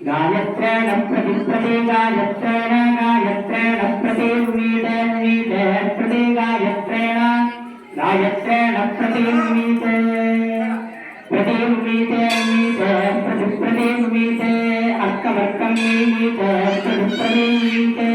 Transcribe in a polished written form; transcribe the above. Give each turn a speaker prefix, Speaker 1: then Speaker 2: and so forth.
Speaker 1: गायत्रेण प्रतिप्रति गायत्रेण गायत्रेण प्रतिमीते मीते प्रति गायत्रेण गायत्रेण प्रतिमीते प्रतिमीते मीते प्रतिमीते अर्कवर्कं मीते प्रतिमीते